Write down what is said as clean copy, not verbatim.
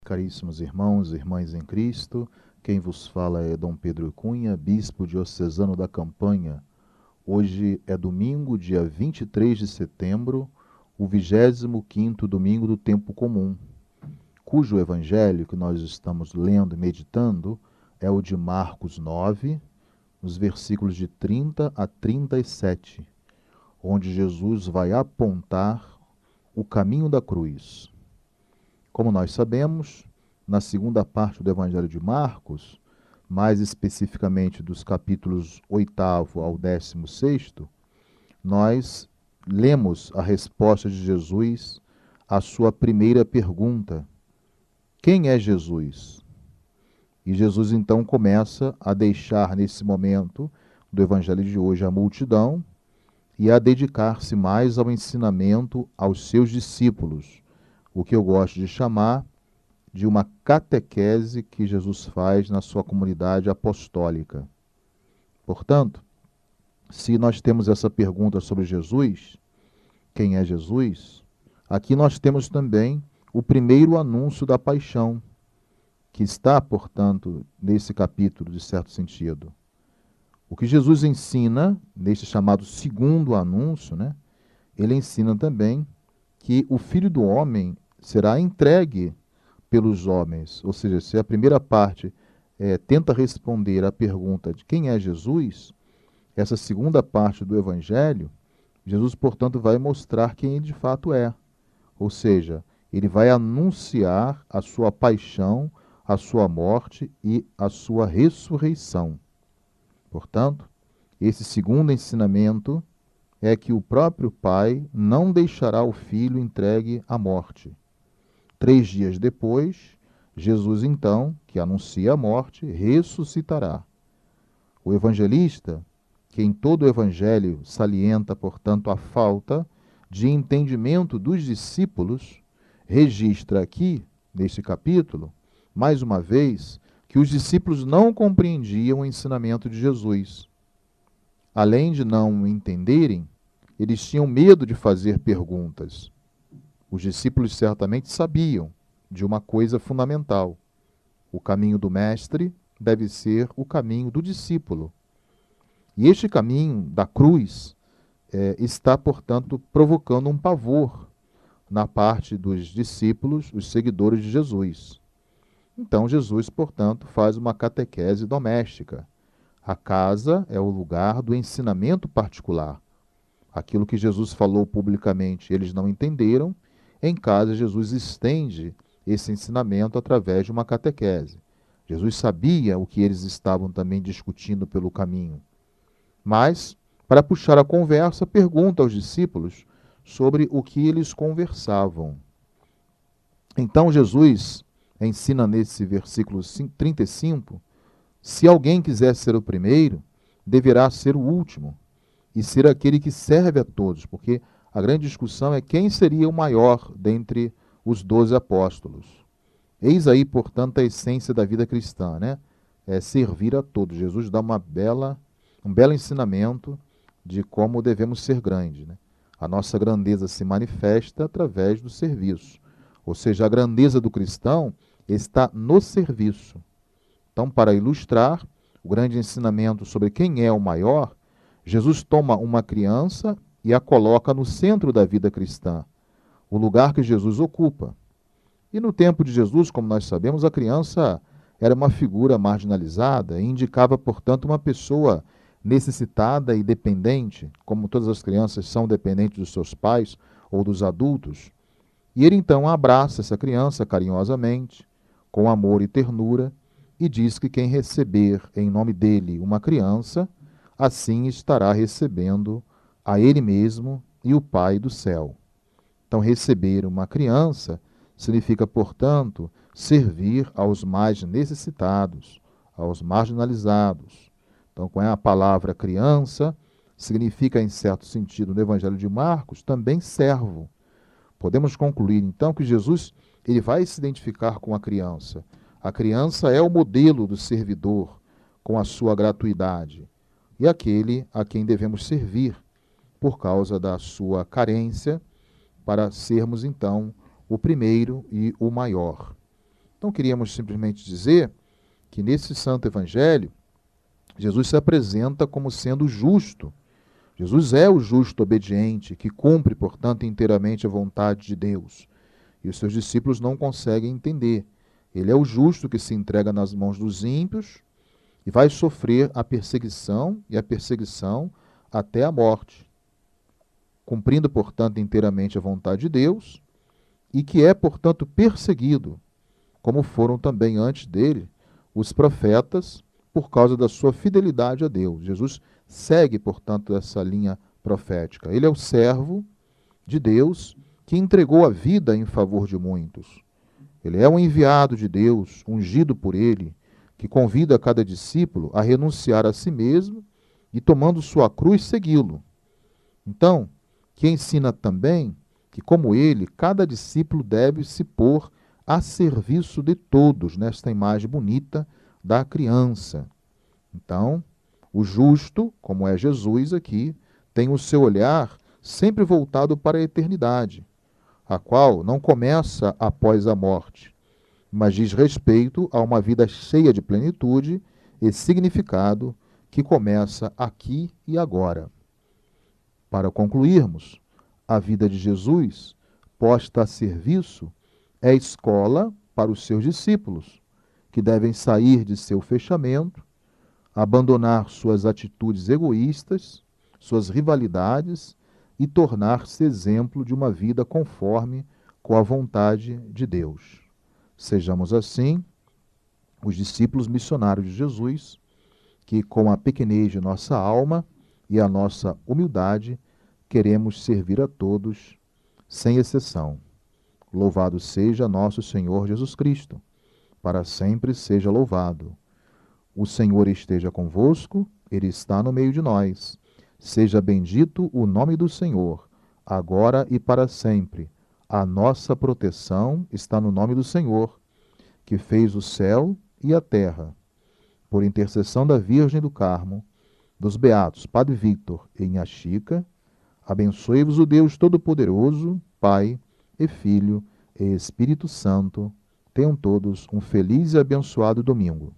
Caríssimos irmãos e irmãs em Cristo, quem vos fala é Dom Pedro Cunha, bispo diocesano da Campanha. Hoje é domingo, dia 23 de setembro, o 25º domingo do tempo comum, cujo evangelho que nós estamos lendo e meditando é o de Marcos 9, nos versículos de 30 a 37, onde Jesus vai apontar o caminho da cruz. Como nós sabemos, na segunda parte do Evangelho de Marcos, mais especificamente dos capítulos 8º ao 16º, nós lemos a resposta de Jesus à sua primeira pergunta: quem é Jesus? E Jesus então começa a deixar nesse momento do Evangelho de hoje a multidão e a dedicar-se mais ao ensinamento aos seus discípulos, o que eu gosto de chamar de uma catequese que Jesus faz na sua comunidade apostólica. Portanto, se nós temos essa pergunta sobre Jesus, quem é Jesus? Aqui nós temos também o primeiro anúncio da paixão, que está, portanto, nesse capítulo, de certo sentido. O que Jesus ensina, neste chamado segundo anúncio, ele ensina também que o Filho do Homem será entregue pelos homens. Ou seja, se a primeira parte tenta responder à pergunta de quem é Jesus, essa segunda parte do Evangelho, Jesus, portanto, vai mostrar quem ele de fato é. Ou seja, ele vai anunciar a sua paixão, a sua morte e a sua ressurreição. Portanto, esse segundo ensinamento é que o próprio Pai não deixará o Filho entregue à morte. 3 dias depois, Jesus, então, que anuncia a morte, ressuscitará. O evangelista, que em todo o evangelho salienta, portanto, a falta de entendimento dos discípulos, registra aqui, neste capítulo, mais uma vez, que os discípulos não compreendiam o ensinamento de Jesus. Além de não entenderem, eles tinham medo de fazer perguntas. Os discípulos certamente sabiam de uma coisa fundamental: o caminho do mestre deve ser o caminho do discípulo. E este caminho da cruz está, portanto, provocando um pavor na parte dos discípulos, os seguidores de Jesus. Então, Jesus, portanto, faz uma catequese doméstica. A casa é o lugar do ensinamento particular. Aquilo que Jesus falou publicamente, eles não entenderam. Em casa, Jesus estende esse ensinamento através de uma catequese. Jesus sabia o que eles estavam também discutindo pelo caminho. Mas, para puxar a conversa, pergunta aos discípulos sobre o que eles conversavam. Então, Jesus ensina nesse versículo 35, se alguém quiser ser o primeiro, deverá ser o último e ser aquele que serve a todos, porque a grande discussão é quem seria o maior dentre os 12 apóstolos. Eis aí, portanto, a essência da vida cristã, É servir a todos. Jesus dá um belo ensinamento de como devemos ser grandes, A nossa grandeza se manifesta através do serviço. Ou seja, a grandeza do cristão está no serviço. Então, para ilustrar o grande ensinamento sobre quem é o maior, Jesus toma uma criança e a coloca no centro da vida cristã, o lugar que Jesus ocupa. E no tempo de Jesus, como nós sabemos, a criança era uma figura marginalizada e indicava, portanto, uma pessoa necessitada e dependente, como todas as crianças são dependentes dos seus pais ou dos adultos. E ele então abraça essa criança carinhosamente, com amor e ternura, e diz que quem receber em nome dele uma criança, assim estará recebendo a ele mesmo e o Pai do céu. Então, receber uma criança significa, portanto, servir aos mais necessitados, aos marginalizados. Então, com a palavra criança, significa, em certo sentido, no Evangelho de Marcos, também servo. Podemos concluir, então, que Jesus ele vai se identificar com a criança. A criança é o modelo do servidor, com a sua gratuidade, e aquele a quem devemos servir, por causa da sua carência, para sermos, então, o primeiro e o maior. Então, queríamos simplesmente dizer que nesse Santo Evangelho, Jesus se apresenta como sendo justo. Jesus é o justo obediente, que cumpre, portanto, inteiramente a vontade de Deus. E os seus discípulos não conseguem entender. Ele é o justo que se entrega nas mãos dos ímpios e vai sofrer a perseguição até a morte, cumprindo, portanto, inteiramente a vontade de Deus e que é, portanto, perseguido, como foram também antes dele os profetas, por causa da sua fidelidade a Deus. Jesus segue, portanto, essa linha profética. Ele é o servo de Deus que entregou a vida em favor de muitos. Ele é um enviado de Deus, ungido por ele, que convida cada discípulo a renunciar a si mesmo e, tomando sua cruz, segui-lo. Então, que ensina também que, como ele, cada discípulo deve se pôr a serviço de todos, nesta imagem bonita da criança. Então, o justo, como é Jesus aqui, tem o seu olhar sempre voltado para a eternidade, a qual não começa após a morte, mas diz respeito a uma vida cheia de plenitude e significado que começa aqui e agora. Para concluirmos, a vida de Jesus, posta a serviço, é escola para os seus discípulos, que devem sair de seu fechamento, abandonar suas atitudes egoístas, suas rivalidades e tornar-se exemplo de uma vida conforme com a vontade de Deus. Sejamos assim os discípulos missionários de Jesus, que com a pequenez de nossa alma e a nossa humildade queremos servir a todos, sem exceção. Louvado seja nosso Senhor Jesus Cristo, para sempre seja louvado. O Senhor esteja convosco, Ele está no meio de nós. Seja bendito o nome do Senhor, agora e para sempre. A nossa proteção está no nome do Senhor, que fez o céu e a terra. Por intercessão da Virgem do Carmo, dos beatos Padre Vítor e Inha Chica, abençoe-vos o Deus Todo-Poderoso, Pai e Filho e Espírito Santo. Tenham todos um feliz e abençoado domingo.